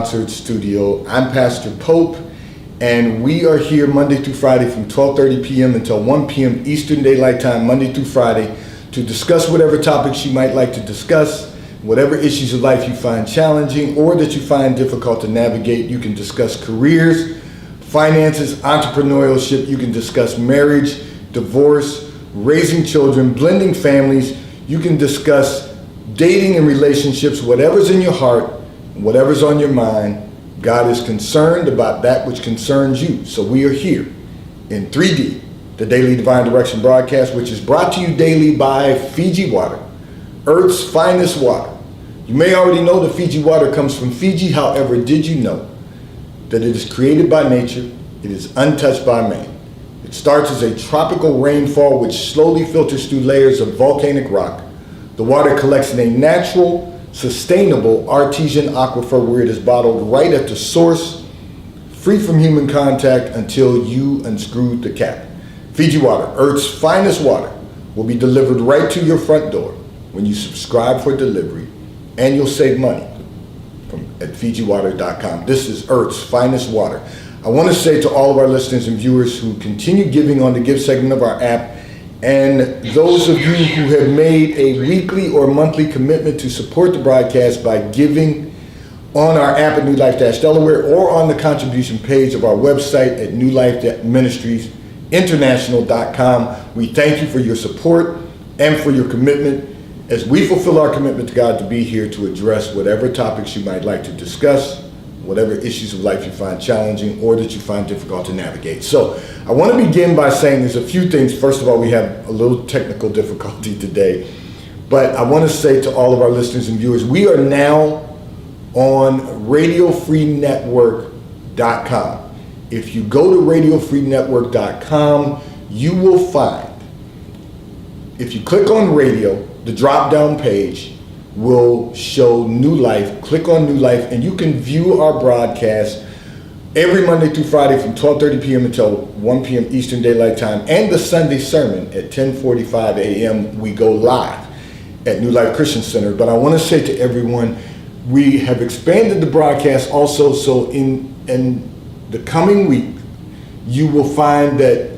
Studio. I'm Pastor Pope, and we are here Monday through Friday from 12:30 p.m. until 1 p.m. Eastern Daylight Time, Monday through Friday, to discuss whatever topics you might like to discuss, whatever issues of life you find challenging or that you find difficult to navigate. You can discuss careers, finances, entrepreneurship. You can discuss marriage, divorce, raising children, blending families. You can discuss dating and relationships, whatever's in your heart, whatever's on your mind. God is concerned about that which concerns you. So we are here in 3D, the Daily Divine Direction broadcast, which is brought to you daily by Fiji Water, Earth's finest water. You may already know that Fiji water comes from Fiji. However, did you know that it is created by nature? It is untouched by man. It starts as a tropical rainfall which slowly filters through layers of volcanic rock. The water collects in a natural, sustainable artesian aquifer where it is bottled right at the source, free from human contact until you unscrew the cap. Fiji Water, Earth's finest water, will be delivered right to your front door when you subscribe for delivery, and you'll save money at FijiWater.com. This is Earth's finest water. I want to say to all of our listeners and viewers who continue giving on the Give segment of our app, and those of you who have made a weekly or monthly commitment to support the broadcast by giving on our app at New Life Delaware or on the contribution page of our website at newlifeministriesinternational.com. We thank you for your support and for your commitment as we fulfill our commitment to God to be here to address whatever topics you might like to discuss, whatever issues of life you find challenging or that you find difficult to navigate. So I want to begin by saying there's a few things. First of all, we have a little technical difficulty today, but I want to say to all of our listeners and viewers, we are now on RadioFreeNetwork.com. If you go to RadioFreeNetwork.com, you will find, if you click on radio, the drop-down page will show New Life. Click on New Life and you can view our broadcast every Monday through Friday from 12:30 p.m. until 1 p.m. Eastern Daylight Time, and the Sunday sermon at 10:45 a.m. we go live at New Life Christian Center. But I want to say to everyone, we have expanded the broadcast also, so in the coming week you will find that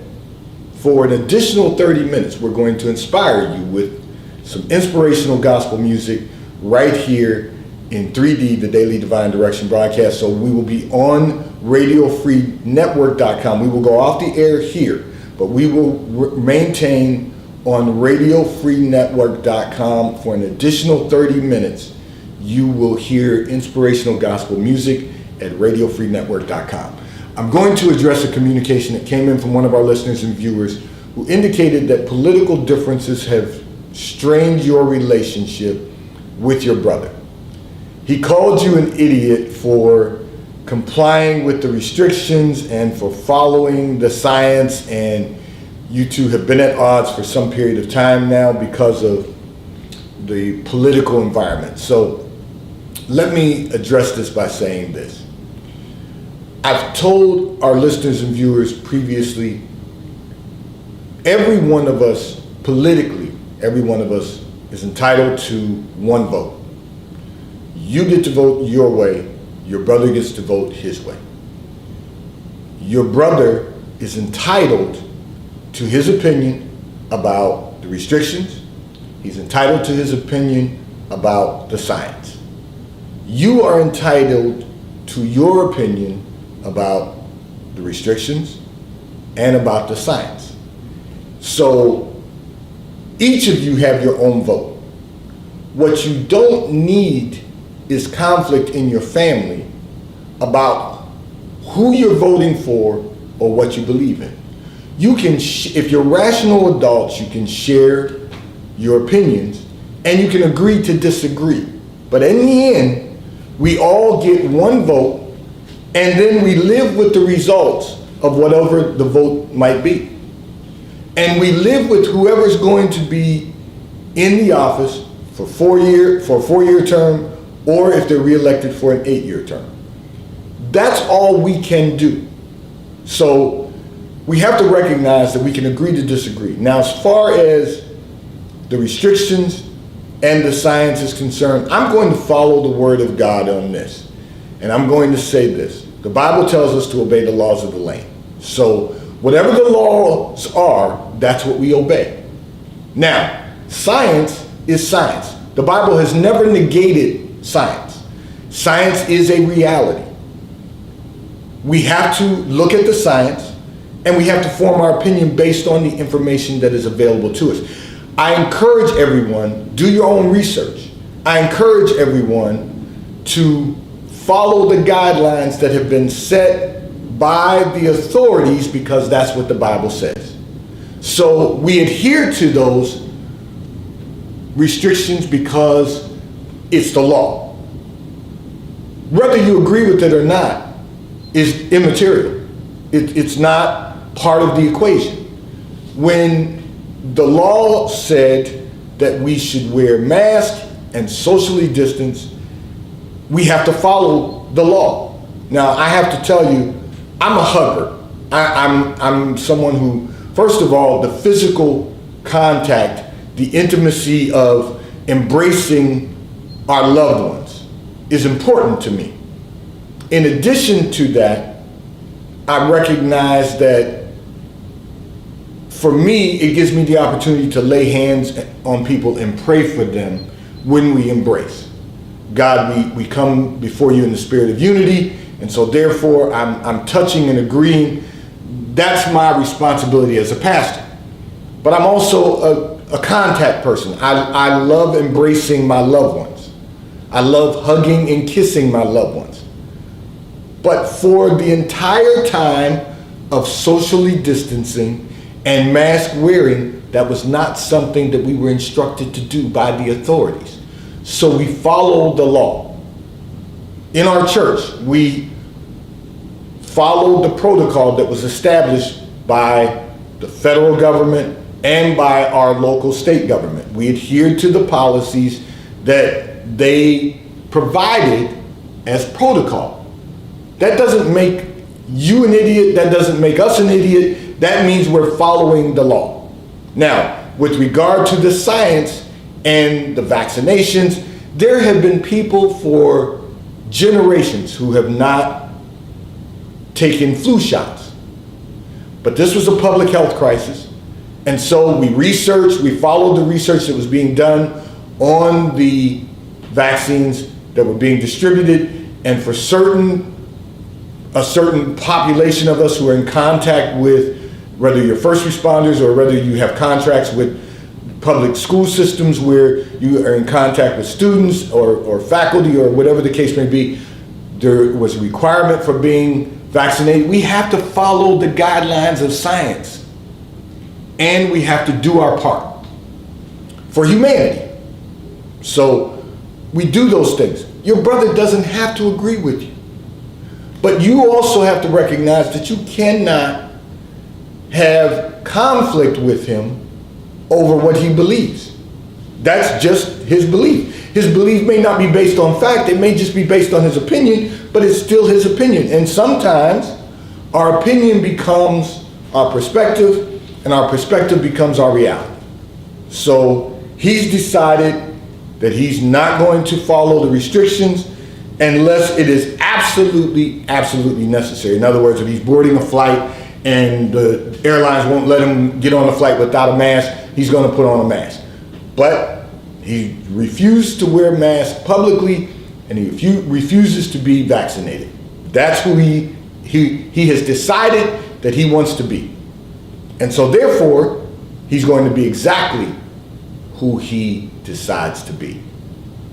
for an additional 30 minutes we're going to inspire you with some inspirational gospel music right here in 3D, the Daily Divine Direction broadcast. So we will be on RadioFreeNetwork.com. We will go off the air here, but we will maintain on RadioFreeNetwork.com for an additional 30 minutes. You will hear inspirational gospel music at RadioFreeNetwork.com. I'm going to address a communication that came in from one of our listeners and viewers who indicated that political differences have strained your relationship with your brother. He called you an idiot for complying with the restrictions and for following the science, and you two have been at odds for some period of time now because of the political environment. So let me address this by saying this. I've told our listeners and viewers previously, every one of us politically, every one of us is entitled to one vote. You get to vote your way. Your brother gets to vote his way. Your brother is entitled to his opinion about the restrictions. He's entitled to his opinion about the science. You are entitled to your opinion about the restrictions and about the science. So each of you have your own vote. What you don't need is conflict in your family about who you're voting for or what you believe in. You can, if you're rational adults, you can share your opinions and you can agree to disagree. But in the end, we all get one vote and then we live with the results of whatever the vote might be. And we live with whoever's going to be in the office for a 4-year term, or if they're reelected for an 8-year term. That's all we can do. So we have to recognize that we can agree to disagree. Now, as far as the restrictions and the science is concerned, I'm going to follow the word of God on this. And I'm going to say this. The Bible tells us to obey the laws of the land. So whatever the laws are, that's what we obey. Now, science is science. The Bible has never negated science. Science is a reality. We have to look at the science, and we have to form our opinion based on the information that is available to us. I encourage everyone, do your own research. I encourage everyone to follow the guidelines that have been set by the authorities, because that's what the Bible says. So we adhere to those restrictions because it's the law. Whether you agree with it or not is immaterial. It's not part of the equation. When the law said that we should wear masks and socially distance, we have to follow the law. Now, I have to tell you, I'm a hugger. I'm someone who, first of all, the physical contact, the intimacy of embracing our loved ones is important to me. In addition to that, I recognize that for me, it gives me the opportunity to lay hands on people and pray for them when we embrace. God, we come before you in the spirit of unity, and so therefore I'm touching and agreeing. That's my responsibility as a pastor. But I'm also a contact person. I love embracing my loved ones. I love hugging and kissing my loved ones. But for the entire time of socially distancing and mask wearing, that was not something that we were instructed to do by the authorities. So we followed the law. In our church, we followed the protocol that was established by the federal government and by our local state government. We adhered to the policies that they provided as protocol. That doesn't make you an idiot. That doesn't make us an idiot. That means we're following the law. Now, with regard to the science and the vaccinations, there have been people for generations who have not taken flu shots. But this was a public health crisis. And so we researched, we followed the research that was being done on the vaccines that were being distributed. And for a certain population of us who are in contact with, whether you're first responders or whether you have contracts with public school systems where you are in contact with students or faculty or whatever the case may be, there was a requirement for being vaccinated. We have to follow the guidelines of science, and we have to do our part for humanity. So we do those things. Your brother doesn't have to agree with you. But you also have to recognize that you cannot have conflict with him over what he believes. That's just his belief. His belief may not be based on fact, it may just be based on his opinion, but it's still his opinion. And sometimes our opinion becomes our perspective, and our perspective becomes our reality. So he's decided that he's not going to follow the restrictions unless it is absolutely necessary. In other words, if he's boarding a flight and the airlines won't let him get on the flight without a mask, he's going to put on a mask. But he refused to wear a mask publicly, and he refuses to be vaccinated. That's who he has decided that he wants to be. And so therefore, he's going to be exactly who he decides to be.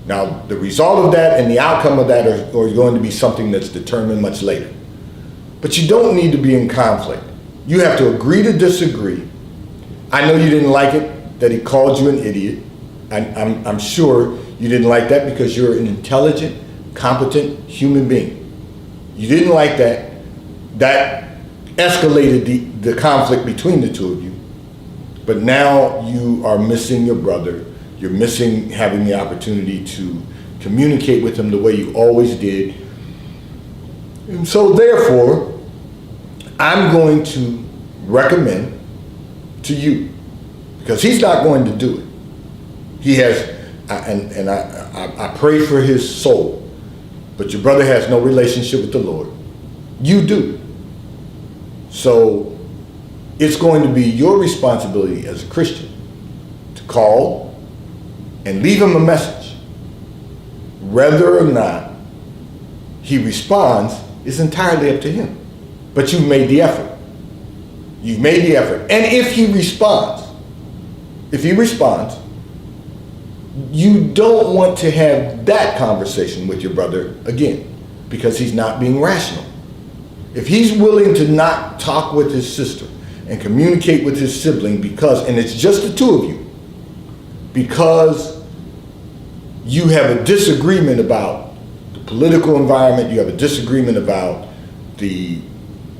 Now, the result of that and the outcome of that are going to be something that's determined much later. But you don't need to be in conflict. You have to agree to disagree. I know you didn't like it that he called you an idiot. I'm sure you didn't like that because you're an intelligent, competent human being. You didn't like that. That escalated the conflict between the two of you. But now you are missing your brother. You're missing having the opportunity to communicate with him the way you always did. And so therefore, I'm going to recommend to you, because he's not going to do it. He has, and I pray for his soul. but your brother has no relationship with the Lord. You do. So it's going to be your responsibility as a Christian to call and leave him a message. Whether or not he responds is entirely up to him. But you've made the effort. You've made the effort. And if he responds, you don't want to have that conversation with your brother again, because he's not being rational. If he's willing to not talk with his sister and communicate with his sibling and it's just the two of you, because you have a disagreement about the political environment, you have a disagreement about the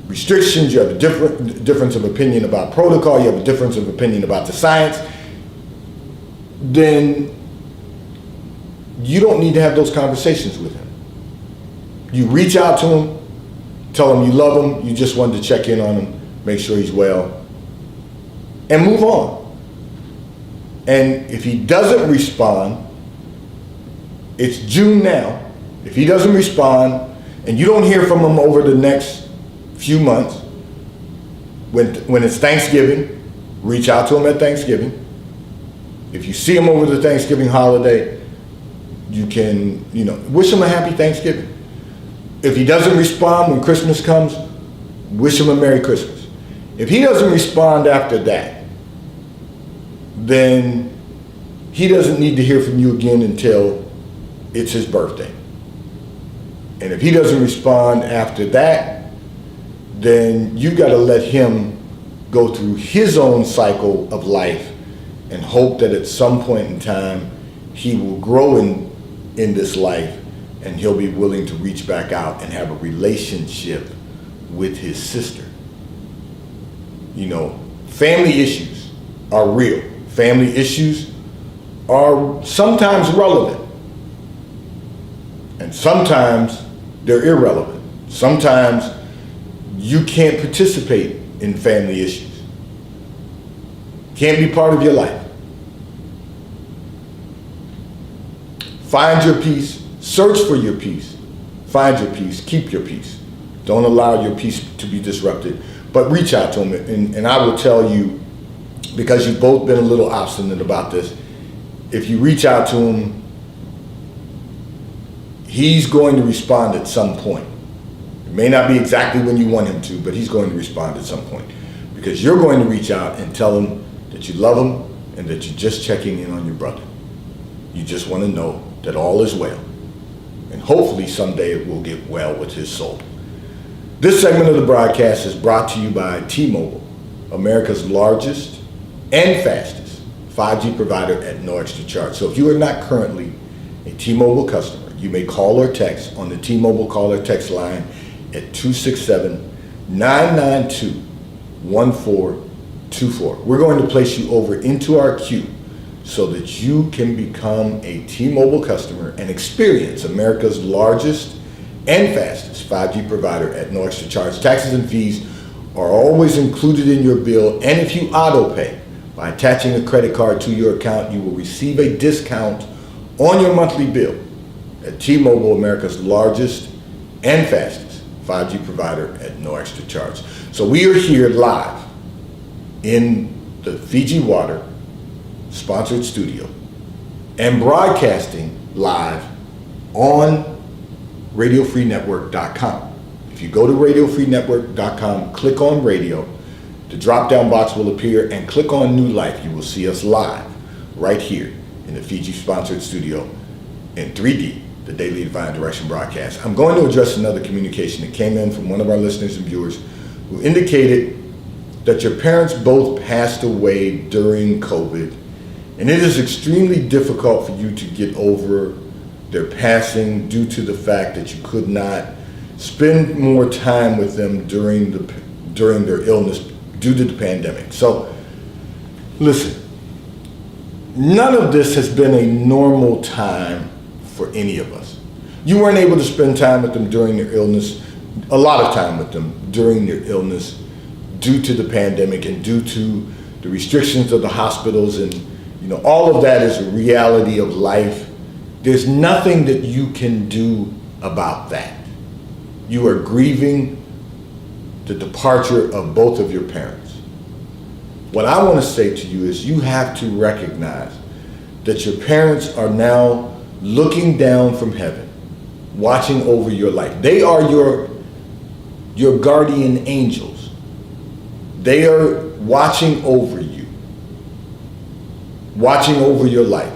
restrictions, you have a difference of opinion about protocol, you have a difference of opinion about the science, then you don't need to have those conversations with him. You reach out to him, tell him you love him, you just wanted to check in on him, make sure he's well, and move on. And if he doesn't respond, it's June now. If he doesn't respond and you don't hear from him over the next few months, when it's Thanksgiving, reach out to him at Thanksgiving. If you see him over the Thanksgiving holiday, you can, wish him a happy Thanksgiving. If he doesn't respond when Christmas comes, wish him a Merry Christmas. If he doesn't respond after that, then he doesn't need to hear from you again until it's his birthday. And if he doesn't respond after that, then you've got to let him go through his own cycle of life and hope that at some point in time he will grow in this life and he'll be willing to reach back out and have a relationship with his sister. Family issues are real. Family issues are sometimes relevant. And sometimes they're irrelevant. Sometimes you can't participate in family issues. Can't be part of your life. Find your peace. Search for your peace. Find your peace. Keep your peace. Don't allow your peace to be disrupted. But reach out to him. And I will tell you, because you've both been a little obstinate about this, if you reach out to him, he's going to respond at some point. It may not be exactly when you want him to, but he's going to respond at some point. Because you're going to reach out and tell him that you love him and that you're just checking in on your brother. You just want to know that all is well. And hopefully someday it will get well with his soul. This segment of the broadcast is brought to you by T-Mobile, America's largest and fastest 5G provider at no extra charge. So if you are not currently a T-Mobile customer, you may call or text on the T-Mobile call or text line at 267-992-1424. We're going to place you over into our queue so that you can become a T-Mobile customer and experience America's largest and fastest 5G provider at no extra charge. Taxes and fees are always included in your bill, and if you auto pay by attaching a credit card to your account, you will receive a discount on your monthly bill at T-Mobile, America's largest and fastest 5G provider at no extra charge. So we are here live in the Fiji Water sponsored studio and broadcasting live on RadioFreeNetwork.com. If you go to RadioFreeNetwork.com, click on radio, the drop-down box will appear, and click on New Life. You will see us live right here in the Fiji sponsored studio in 3D, the Daily Divine Direction broadcast. I'm going to address another communication that came in from one of our listeners and viewers who indicated that your parents both passed away during COVID, and it is extremely difficult for you to get over their passing due to the fact that you could not spend more time with them during their illness due to the pandemic. So, listen, none of this has been a normal time for any of us. You weren't able to spend time with them during their illness, a lot of time with them during their illness due to the pandemic and due to the restrictions of the hospitals, and all of that is a reality of life. There's nothing that you can do about that. You are grieving the departure of both of your parents. What I want to say to you is you have to recognize that your parents are now looking down from heaven, watching over your life. They are your guardian angels. They are watching over you, watching over your life,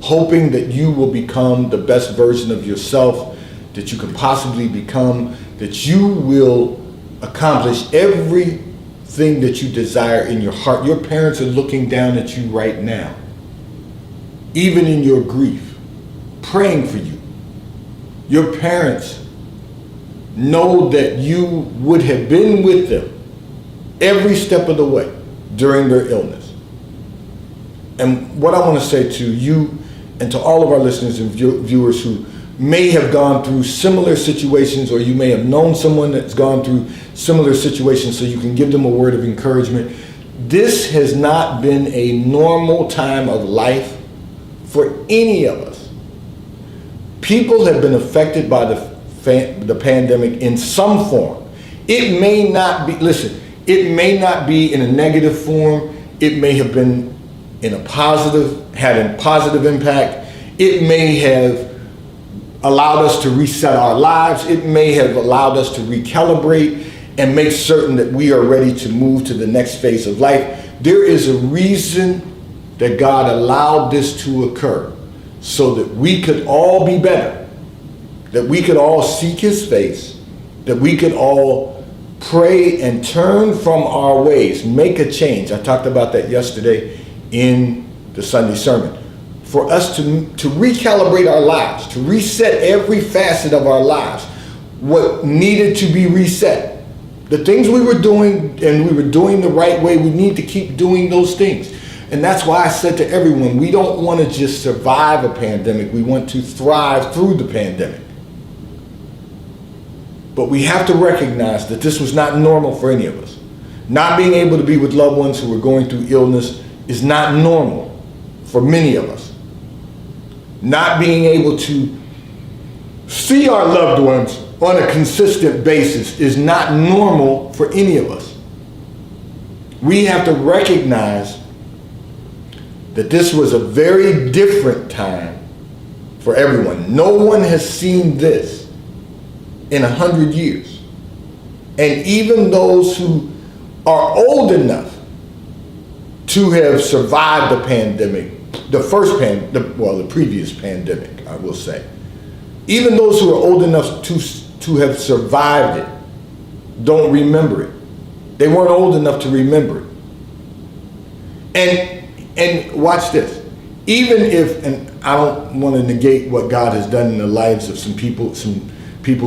hoping that you will become the best version of yourself that you can possibly become, that you will accomplish everything that you desire in your heart. Your parents are looking down at you right now, even in your grief, praying for you. Your parents know that you would have been with them every step of the way during their illness. And what I want to say to you and to all of our listeners and viewers who may have gone through similar situations, or you may have known someone that's gone through similar situations, so you can give them a word of encouragement. This has not been a normal time of life for any of us. People have been affected by the pandemic in some form. It may not be, listen, it may not be in a negative form. It may have been in a positive, had a positive impact. It may have allowed us to reset our lives. It may have allowed us to recalibrate and make certain that we are ready to move to the next phase of life. There is a reason that God allowed this to occur, so that we could all be better, that we could all seek his face, that we could all pray and turn from our ways, make a change. I talked about that yesterday in the Sunday sermon. For us to recalibrate our lives, to reset every facet of our lives, what needed to be reset. The things we were doing, and we were doing the right way, we need to keep doing those things. And that's why I said to everyone, we don't want to just survive a pandemic, we want to thrive through the pandemic. But we have to recognize that this was not normal for any of us. Not being able to be with loved ones who were going through illness is not normal for many of us. Not being able to see our loved ones on a consistent basis is not normal for any of us. We have to recognize that this was a very different time for everyone. No one has seen this in 100 years. And even those who are old enough to have survived the pandemic, the previous pandemic, I will say, even those who are old enough to have survived it don't remember it. They weren't old enough to remember it. And watch this. Even if, and I don't want to negate what God has done in the lives of some people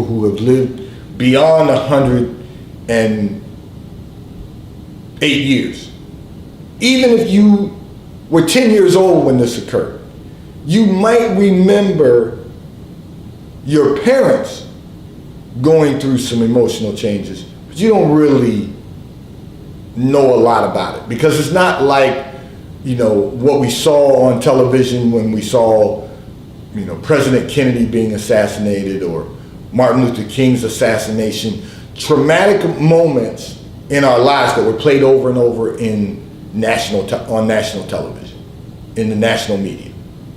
who have lived beyond 108 years. Even if you were 10 years old when this occurred, you might remember your parents going through some emotional changes, but you don't really know a lot about it, because it's not like, you know, what we saw on television when we saw, you know, President Kennedy being assassinated or Martin Luther King's assassination. Traumatic moments in our lives that were played over and over on national television, in the national media.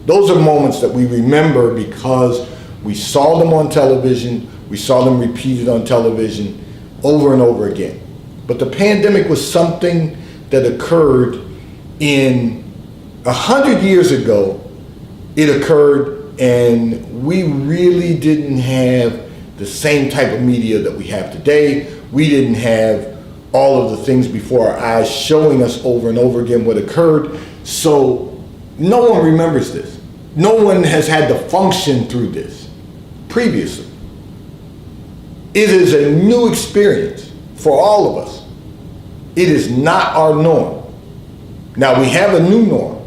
Those are moments that we remember because we saw them on television, we saw them repeated on television over and over again. But the pandemic was something that occurred in 100 years ago. It occurred, and we really didn't have the same type of media that we have today. We didn't have all of the things before our eyes showing us over and over again what occurred. So no one remembers this. No one has had to function through this previously. It is a new experience for all of us. It is not our norm. Now, we have a new norm,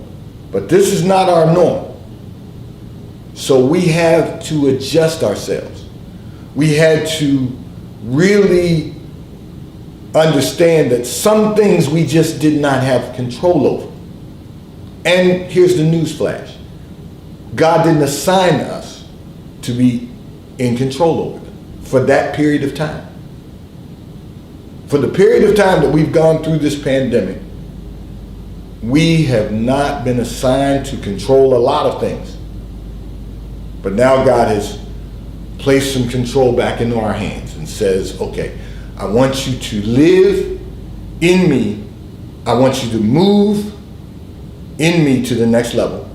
but this is not our norm. So we have to adjust ourselves. We had to really understand that some things we just did not have control over. And here's the news flash. God didn't assign us to be in control over them for that period of time. For the period of time that we've gone through this pandemic, we have not been assigned to control a lot of things. But now God has placed some control back into our hands and says, okay, I want you to live in me. I want you to move in me to the next level.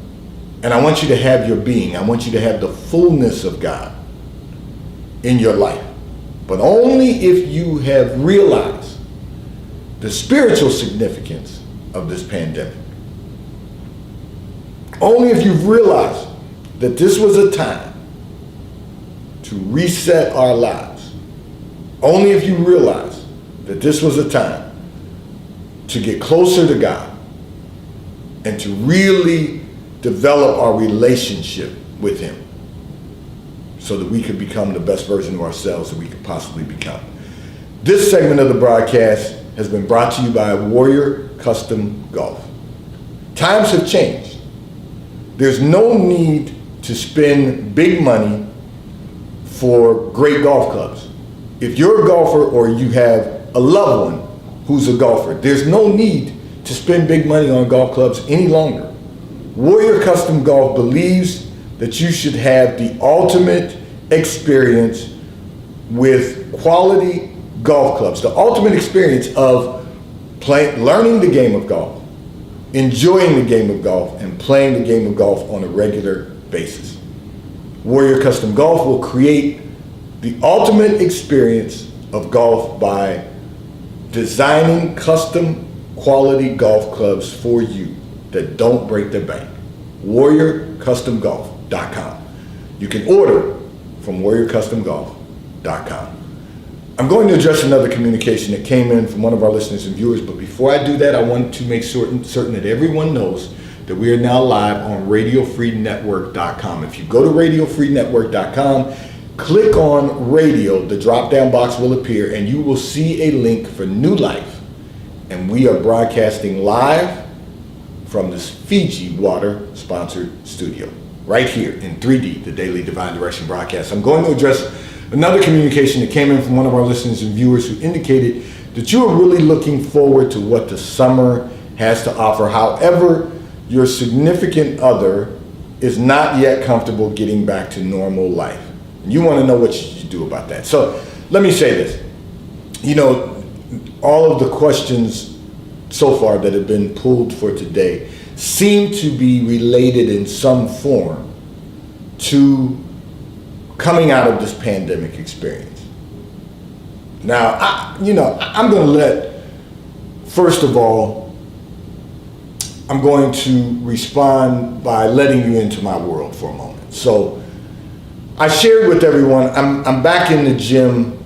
And I want you to have your being. I want you to have the fullness of God in your life. But only if you have realized the spiritual significance of this pandemic. Only if you've realized that this was a time to reset our lives. Only if you realize that this was a time to get closer to God and to really develop our relationship with Him so that we could become the best version of ourselves that we could possibly become. This segment of the broadcast has been brought to you by Warrior Custom Golf. Times have changed. There's no need to spend big money for great golf clubs. If you're a golfer or you have a loved one who's a golfer, there's no need to spend big money on golf clubs any longer. Warrior Custom Golf believes that you should have the ultimate experience with quality golf clubs, the ultimate experience of learning the game of golf, enjoying the game of golf, and playing the game of golf on a regular basis. Warrior Custom Golf will create the ultimate experience of golf by designing custom quality golf clubs for you that don't break the bank. WarriorCustomGolf.com. You can order from WarriorCustomGolf.com. I'm going to address another communication that came in from one of our listeners and viewers, but before I do that, I want to make certain that everyone knows that we are now live on RadioFreeNetwork.com. If you go to RadioFreeNetwork.com, click on radio, the drop-down box will appear, and you will see a link for New Life. And we are broadcasting live from this Fiji Water sponsored studio, right here in 3D, the Daily Divine Direction broadcast. I'm going to address another communication that came in from one of our listeners and viewers who indicated that you are really looking forward to what the summer has to offer. However, your significant other is not yet comfortable getting back to normal life. And you want to know what you should do about that. So let me say this. You know, all of the questions so far that have been pulled for today seem to be related in some form to coming out of this pandemic experience. Now, I'm going to first of all, I'm going to respond by letting you into my world for a moment. So I shared with everyone, I'm back in the gym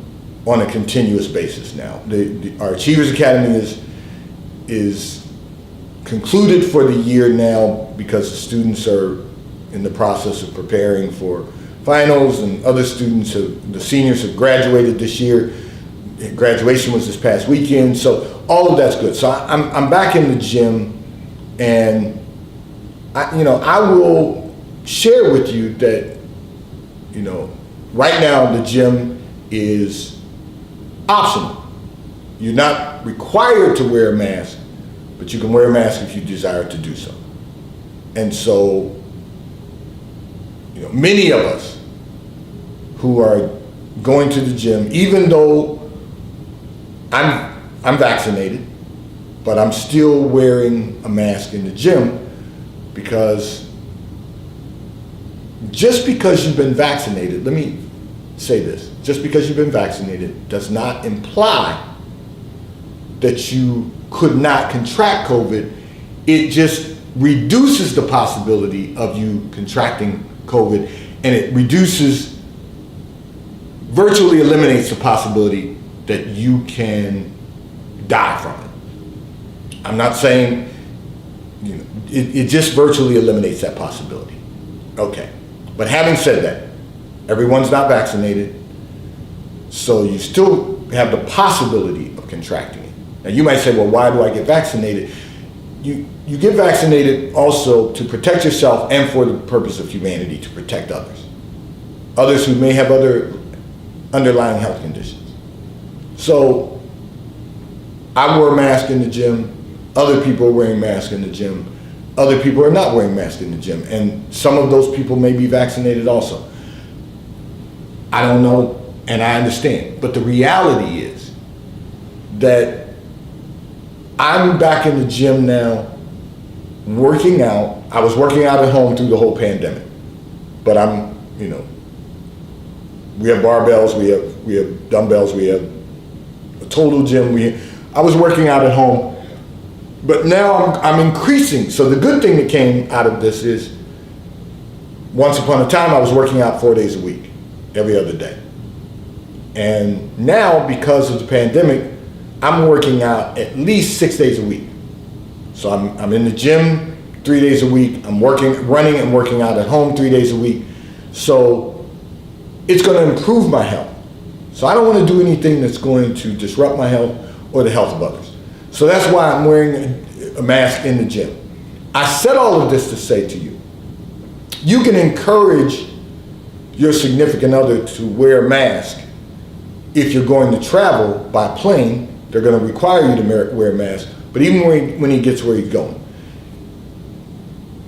on a continuous basis now. Our Achievers Academy is concluded for the year now because the students are in the process of preparing for finals, and other students the seniors have graduated this year. Graduation was this past weekend, so all of that's good. So I'm back in the gym, and I will share with you that right now the gym is optional. You're not required to wear a mask, but you can wear a mask if you desire to do so. And so, many of us who are going to the gym, even though I'm vaccinated, but I'm still wearing a mask in the gym, because just because you've been vaccinated, let me say this, just because you've been vaccinated does not imply that you could not contract COVID. It just reduces the possibility of you contracting COVID, and it virtually eliminates the possibility that you can die from it. I'm not saying, it just virtually eliminates that possibility. Okay, but having said that, everyone's not vaccinated, so you still have the possibility of contracting it. Now you might say, well, why do I get vaccinated? You get vaccinated also to protect yourself and for the purpose of humanity, to protect others. others who may have other underlying health conditions. So I wore a mask in the gym, other people are wearing masks in the gym, other people are not wearing masks in the gym, and some of those people may be vaccinated also. I don't know, and I understand, but the reality is that I'm back in the gym now, working out. I was working out at home through the whole pandemic, but I'm, we have barbells, we have dumbbells, we have a total gym. I was working out at home, but now I'm increasing. So the good thing that came out of this is, once upon a time I was working out 4 days a week, every other day. And now, because of the pandemic, I'm working out at least 6 days a week. So I'm in the gym 3 days a week. I'm running and working out at home 3 days a week. So it's going to improve my health. So I don't want to do anything that's going to disrupt my health or the health of others. So that's why I'm wearing a mask in the gym. I said all of this to say to you, you can encourage your significant other to wear a mask. If you're going to travel by plane, they're going to require you to wear a mask. But even when he gets where he's going,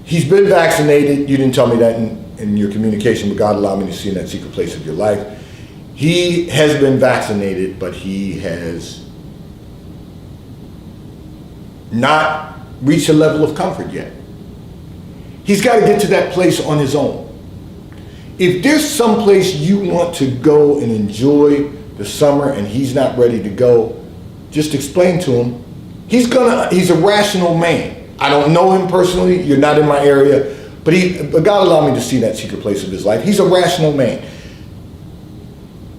he's been vaccinated. You didn't tell me that in your communication, but God allowed me to see in that secret place of your life. He has been vaccinated, but he has not reached a level of comfort yet. He's got to get to that place on his own. If there's some place you want to go and enjoy the summer and he's not ready to go, just explain to him. He's a rational man. I don't know him personally. You're not in my area, but God allowed me to see that secret place of his life. He's a rational man.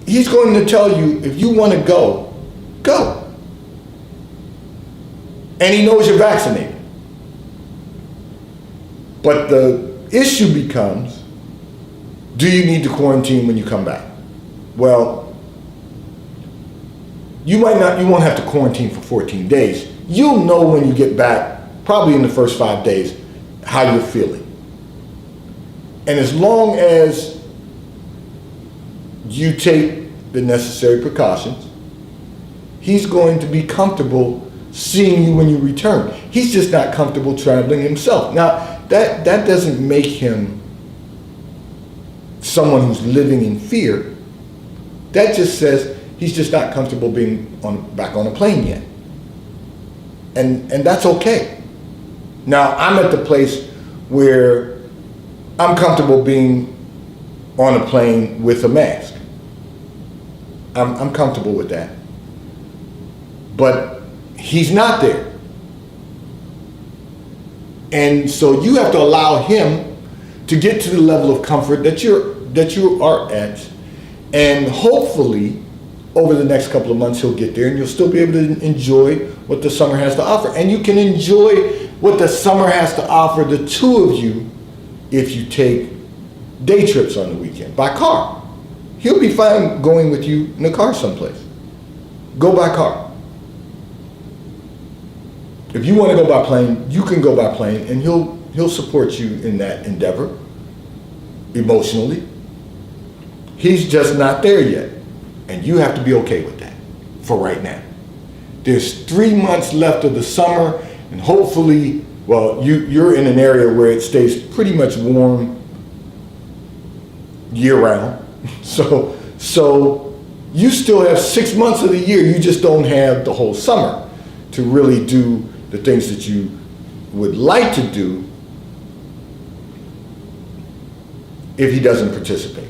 He's going to tell you, if you want to go, go. And he knows you're vaccinated. But the issue becomes, do you need to quarantine when you come back? Well, you won't have to quarantine for 14 days. You'll know when you get back, probably in the first 5 days, how you're feeling. And as long as you take the necessary precautions, he's going to be comfortable seeing you when you return. He's just not comfortable traveling himself. Now, that doesn't make him someone who's living in fear. That just says he's just not comfortable being back on a plane yet. And that's okay. Now, I'm at the place where I'm comfortable being on a plane with a mask. I'm comfortable with that. But he's not there. And so you have to allow him to get to the level of comfort that you are at. And hopefully, over the next couple of months, he'll get there and you'll still be able to enjoy what the summer has to offer. And you can enjoy what the summer has to offer, the two of you, if you take day trips on the weekend by car. He'll be fine going with you in a car someplace. Go by car. If you want to go by plane, you can go by plane, and he'll support you in that endeavor emotionally. He's just not there yet, and you have to be okay with that for right now. There's 3 months left of the summer, and hopefully, well, you're in an area where it stays pretty much warm year-round. So you still have 6 months of the year. You just don't have the whole summer to really do the things that you would like to do if he doesn't participate.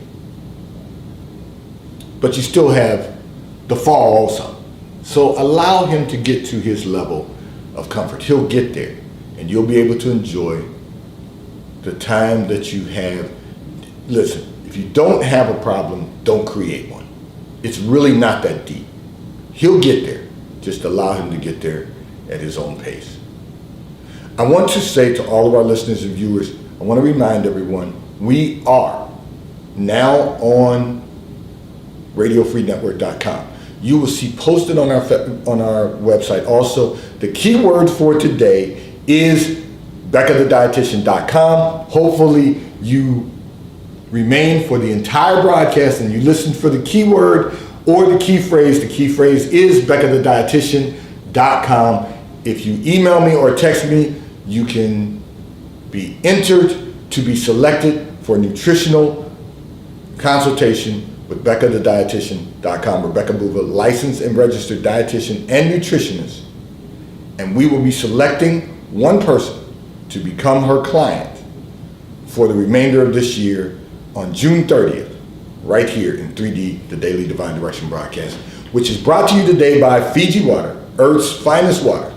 But you still have the fall also. So allow him to get to his level of comfort. He'll get there, and you'll be able to enjoy the time that you have. Listen, if you don't have a problem, don't create one. It's really not that deep. He'll get there. Just allow him to get there at his own pace. I want to say to all of our listeners and viewers, I want to remind everyone, we are now on RadioFreeNetwork.com. You will see posted on our website also, the keyword for today is BeccaTheDietitian.com. Hopefully you remain for the entire broadcast and you listen for the keyword or the key phrase is BeccaTheDietitian.com. If you email me or text me, you can be entered to be selected for nutritional consultation with BeccaTheDietitian.com. Rebecca Buva, licensed and registered dietitian and nutritionist. And we will be selecting one person to become her client for the remainder of this year on June 30th, right here in 3D, the Daily Divine Direction broadcast, which is brought to you today by Fiji Water, Earth's finest water.